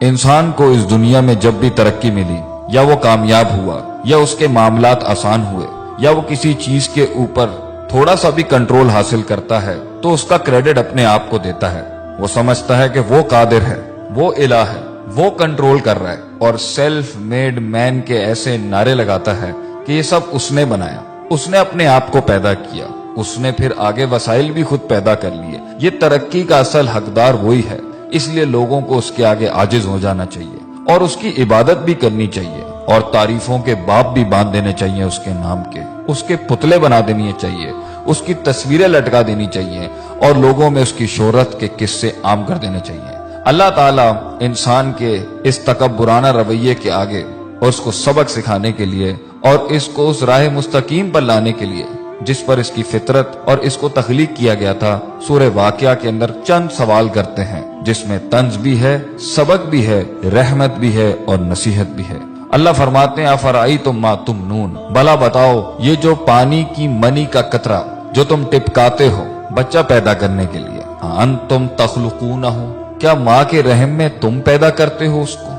انسان کو اس دنیا میں جب بھی ترقی ملی، یا وہ کامیاب ہوا، یا اس کے معاملات آسان ہوئے، یا وہ کسی چیز کے اوپر تھوڑا سا بھی کنٹرول حاصل کرتا ہے، تو اس کا کریڈٹ اپنے آپ کو دیتا ہے۔ وہ سمجھتا ہے کہ وہ قادر ہے، وہ الہ ہے، وہ کنٹرول کر رہا ہے، اور سیلف میڈ مین کے ایسے نعرے لگاتا ہے کہ یہ سب اس نے بنایا، اس نے اپنے آپ کو پیدا کیا، اس نے پھر آگے وسائل بھی خود پیدا کر لیے۔ یہ ترقی کا اصل حقدار وہی ہے، اس لیے لوگوں کو اس کے آگے عاجز ہو جانا چاہیے، اور اس کی عبادت بھی کرنی چاہیے، اور تعریفوں کے باب بھی باندھ دینے چاہیے اس کے نام کے، اس کے پتلے بنا دینی چاہیے، اس کی تصویریں لٹکا دینی چاہیے، اور لوگوں میں اس کی شہرت کے قصے عام کر دینے چاہیے۔ اللہ تعالیٰ انسان کے اس تکبرانہ رویے کے آگے اس کو سبق سکھانے کے لیے، اور اس کو اس راہ مستقیم پر لانے کے لیے جس پر اس کی فطرت اور اس کو تخلیق کیا گیا تھا، سورہ واقعہ کے اندر چند سوال کرتے ہیں، جس میں طنز بھی ہے، سبق بھی ہے، رحمت بھی ہے، اور نصیحت بھی ہے۔ اللہ فرماتے ہیں افرأیتم ما تمنون، بھلا بتاؤ یہ جو پانی کی منی کا قطرہ جو تم ٹپکاتے ہو بچہ پیدا کرنے کے لیے، انتم تخلقونہ، کیا ماں کے رحم میں تم پیدا کرتے ہو اس کو؟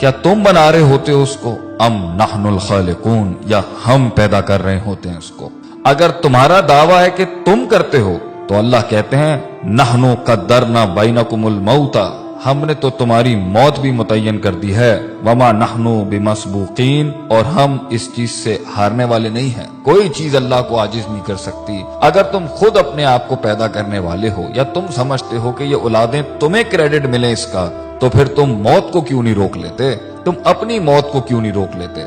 کیا تم بنا رہے ہوتے ہو اس کو؟ ام نحن الخالقون، یا ہم پیدا کر رہے ہوتے ہیں اس کو؟ اگر تمہارا دعویٰ ہے کہ تم کرتے ہو تو اللہ کہتے ہیں نحن قدرنا بینکم الموت، ہم نے تو تمہاری موت بھی متعین کر دی ہے، وما نحن بمسبوقین، اور ہم اس چیز سے ہارنے والے نہیں ہیں، کوئی چیز اللہ کو عاجز نہیں کر سکتی۔ اگر تم خود اپنے آپ کو پیدا کرنے والے ہو، یا تم سمجھتے ہو کہ یہ اولادیں تمہیں کریڈٹ ملے اس کا، تو پھر تم موت کو کیوں نہیں روک لیتے؟ تم اپنی موت کو کیوں نہیں روک لیتے؟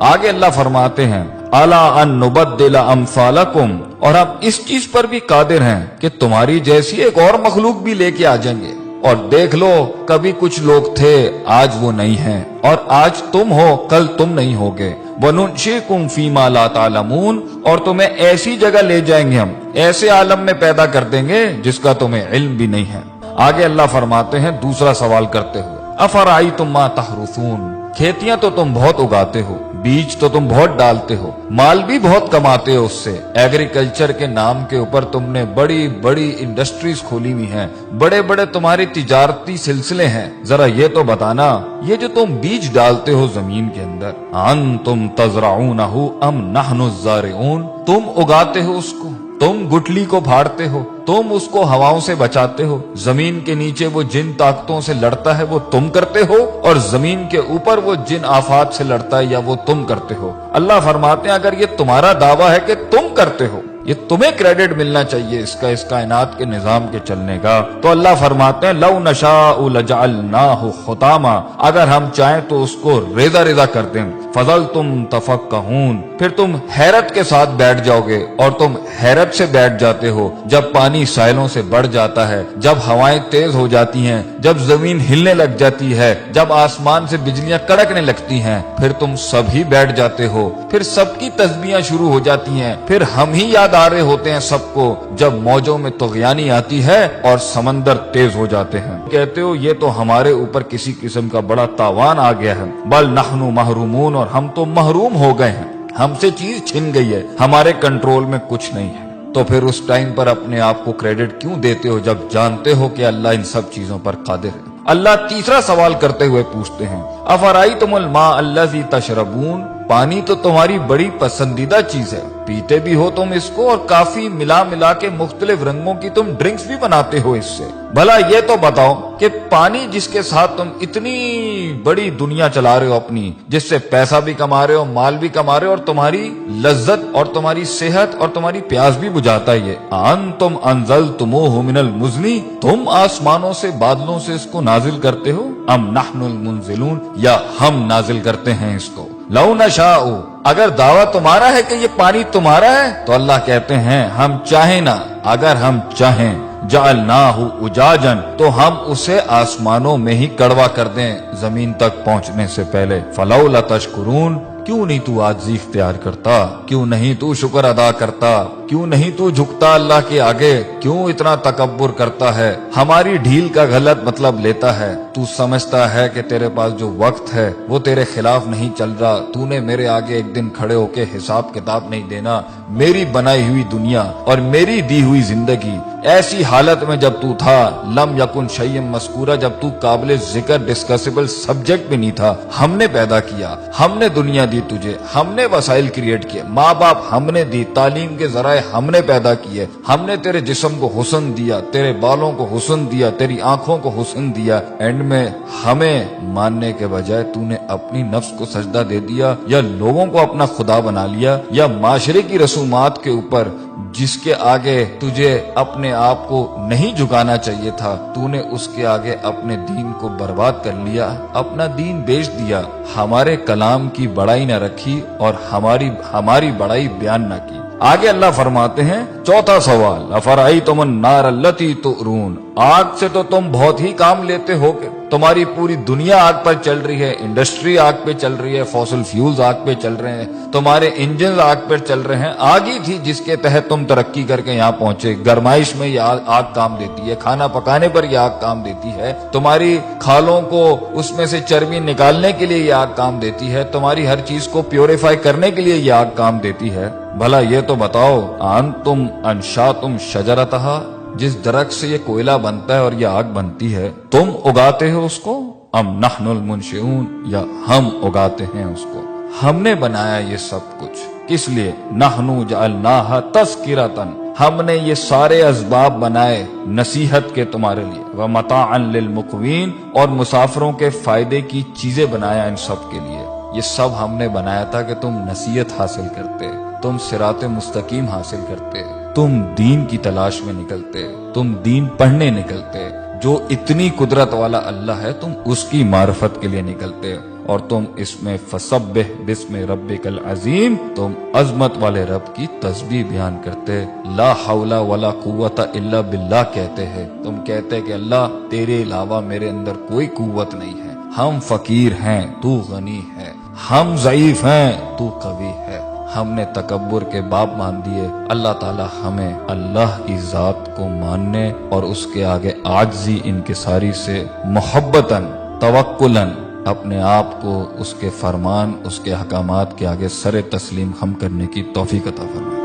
آگے اللہ فرماتے ہیں الا ان نبدل امثالکم، اور ہم اس چیز پر بھی قادر ہیں کہ تمہاری جیسی ایک اور مخلوق بھی لے کے آ جائیں گے، اور دیکھ لو کبھی کچھ لوگ تھے آج وہ نہیں ہیں، اور آج تم ہو کل تم نہیں ہوگے، وَنُنْشِئْكُمْ فِي مَا لَا تَعْلَمُونَ، اور تمہیں ایسی جگہ لے جائیں گے، ہم ایسے عالم میں پیدا کر دیں گے جس کا تمہیں علم بھی نہیں ہے۔ آگے اللہ فرماتے ہیں دوسرا سوال کرتے ہوئے افرأیتم ما تحرثون، کھیتیاں تو تم بہت اگاتے ہو، بیج تو تم بہت ڈالتے ہو، مال بھی بہت کماتے ہو اس سے، ایگریکلچر کے نام کے اوپر تم نے بڑی بڑی انڈسٹریز کھولی ہوئی ہیں، بڑے بڑے تمہارے تجارتی سلسلے ہیں، ذرا یہ تو بتانا یہ جو تم بیج ڈالتے ہو زمین کے اندر، انتم تزرعونہ ام نحن الزارعون، تم اگاتے ہو اس کو، تم گٹلی کو پھاڑتے ہو، تم اس کو ہواؤں سے بچاتے ہو، زمین کے نیچے وہ جن طاقتوں سے لڑتا ہے وہ تم کرتے ہو، اور زمین کے اوپر وہ جن آفات سے لڑتا ہے یا وہ تم کرتے ہو۔ اللہ فرماتے ہیں اگر یہ تمہارا دعویٰ ہے کہ تم کرتے ہو، یہ تمہیں کریڈٹ ملنا چاہیے اس کائنات کے نظام کے چلنے کا، تو اللہ فرماتے ہیں لو نشاء لجعلناہ حطاما، اگر ہم چاہیں تو اس کو ریزہ ریزہ کر دیں، فظلتم تفکہون، پھر تم حیرت کے ساتھ بیٹھ جاؤ گے، اور تم حیرت سے بیٹھ جاتے ہو جب پانی ساحلوں سے بڑھ جاتا ہے، جب ہوائیں تیز ہو جاتی ہیں، جب زمین ہلنے لگ جاتی ہے، جب آسمان سے بجلیاں کڑکنے لگتی ہیں، پھر تم سب ہی بیٹھ جاتے ہو، پھر سب کی تسبیحاں شروع ہو جاتی ہیں، پھر ہم ہی یاد آ رہے ہوتے ہیں سب کو جب موجوں میں طغیانی آتی ہے اور سمندر تیز ہو جاتے ہیں۔ کہتے ہو یہ تو ہمارے اوپر کسی قسم کا بڑا تاوان آ گیا ہے، بل نحن محرومون، اور ہم تو محروم ہو گئے ہیں، ہم سے چیز چھن گئی ہے، ہمارے کنٹرول میں کچھ نہیں ہے۔ تو پھر اس ٹائم پر اپنے آپ کو کریڈٹ کیوں دیتے ہو جب جانتے ہو کہ اللہ ان سب چیزوں پر قادر ہے؟ اللہ تیسرا سوال کرتے ہوئے پوچھتے ہیں افرأیتم الماء الذی تشربون، پانی تو تمہاری بڑی پسندیدہ چیز ہے، پیتے بھی ہو تم اس کو، اور کافی ملا ملا کے مختلف رنگوں کی تم ڈرنکس بھی بناتے ہو اس سے، بھلا یہ تو بتاؤ کہ پانی جس کے ساتھ تم اتنی بڑی دنیا چلا رہے ہو اپنی، جس سے پیسہ بھی کما رہے ہو، مال بھی کما رہے ہو، اور تمہاری لذت اور تمہاری صحت اور تمہاری پیاس بھی بجھاتا ہے، یہ انتم انزلتموہ من المزن، تم آسمانوں سے بادلوں سے اس کو نازل کرتے ہو، ام نحن المنزلون، یا ہم نازل کرتے ہیں اس کو۔ لو نشاء، اگر دعویٰ تمہارا ہے کہ یہ پانی تمہارا ہے تو اللہ کہتے ہیں ہم چاہیں نا، اگر ہم چاہیں جعلناہ اجاجا، تو ہم اسے آسمانوں میں ہی کڑوا کر دیں زمین تک پہنچنے سے پہلے، فلولا تشکرون، کیوں نہیں تو عاجزی اختیار کرتا، کیوں نہیں تو شکر ادا کرتا، کیوں نہیں تو جھکتا اللہ کے آگے، کیوں اتنا تکبر کرتا ہے، ہماری ڈھیل کا غلط مطلب لیتا ہے، تو سمجھتا ہے کہ تیرے پاس جو وقت ہے وہ تیرے خلاف نہیں چل رہا، تو نے میرے آگے ایک دن کھڑے ہو کے حساب کتاب نہیں دینا، میری بنائی ہوئی دنیا اور میری دی ہوئی زندگی ایسی حالت میں جب تو تھا، لم یکن شیئا مذکورا، جب تو قابل ذکر ڈسکسیبل سبجیکٹ بھی نہیں تھا، ہم نے پیدا کیا، ہم نے دنیا دی تجھے، ہم نے وسائل کریٹ کیے، ماں باپ ہم نے دی، تعلیم کے ذرائع ہم نے پیدا کیے، ہم نے تیرے جسم کو حسن دیا، تیرے بالوں کو حسن دیا، تیری آنکھوں کو حسن دیا، اینڈ میں ہمیں ماننے کے بجائے تو نے اپنی نفس کو سجدہ دے دیا، یا لوگوں کو اپنا خدا بنا لیا، یا معاشرے کی رسومات کے اوپر جس کے آگے تجھے اپنے آپ کو نہیں جھکانا چاہیے تھا، تو نے اس کے آگے اپنے دین کو برباد کر لیا، اپنا دین بیچ دیا، ہمارے کلام کی بڑائی نہ رکھی اور ہماری بڑائی بیان نہ کی۔ آگے اللہ فرماتے ہیں چوتھا سوال، افرأیتم النار التی تؤرون، آگ سے تو تم بہت ہی کام لیتے ہو کہ تمہاری پوری دنیا آگ پر چل رہی ہے، انڈسٹری آگ پہ چل رہی ہے، فوسل فیولز آگ پہ چل رہے ہیں، تمہارے انجنز آگ پر چل رہے ہیں، آگ ہی تھی جس کے تحت تم ترقی کر کے یہاں پہنچے، گرمائش میں یہ آگ کام دیتی ہے، کھانا پکانے پر یہ آگ کام دیتی ہے، تمہاری کھالوں کو اس میں سے چربی نکالنے کے لیے یہ آگ کام دیتی ہے، تمہاری ہر چیز کو پیوریفائی کرنے کے لیے یہ آگ کام دیتی ہے۔ بھلا یہ تو بتاؤ، انتم انشاتم شجرتہا، جس درخت سے یہ کوئلہ بنتا ہے اور یہ آگ بنتی ہے، تم اگاتے ہو اس کو، ام نحن المنشئون، یا ہم اگاتے ہیں اس کو، ہم نے بنایا یہ سب کچھ، کس لیے؟ نحن جعلناہا تذکرۃ، ہم نے یہ سارے اسباب بنائے نصیحت کے تمہارے لیے، ومتاعا للمقوین، اور مسافروں کے فائدے کی چیزیں بنایا ان سب کے لیے، یہ سب ہم نے بنایا تھا کہ تم نصیحت حاصل کرتے، تم صراط مستقیم حاصل کرتے، تم دین کی تلاش میں نکلتے، تم دین پڑھنے نکلتے، جو اتنی قدرت والا اللہ ہے تم اس کی معرفت کے لیے نکلتے، اور تم اس میں فسبح بسم ربک العظیم، تم عظمت والے رب کی تسبیح بیان کرتے، لا حول ولا قوت الا باللہ کہتے ہیں، تم کہتے کہ اللہ تیرے علاوہ میرے اندر کوئی قوت نہیں ہے، ہم فقیر ہیں تو غنی ہے، ہم ضعیف ہیں تو قوی ہے، ہم نے تکبر کے باب مان دیے۔ اللہ تعالی ہمیں اللہ کی ذات کو ماننے اور اس کے آگے عاجزی انکساری سے محبتاً توکلاً اپنے آپ کو اس کے فرمان، اس کے احکامات کے آگے سر تسلیم خم کرنے کی توفیق عطا فرمائے۔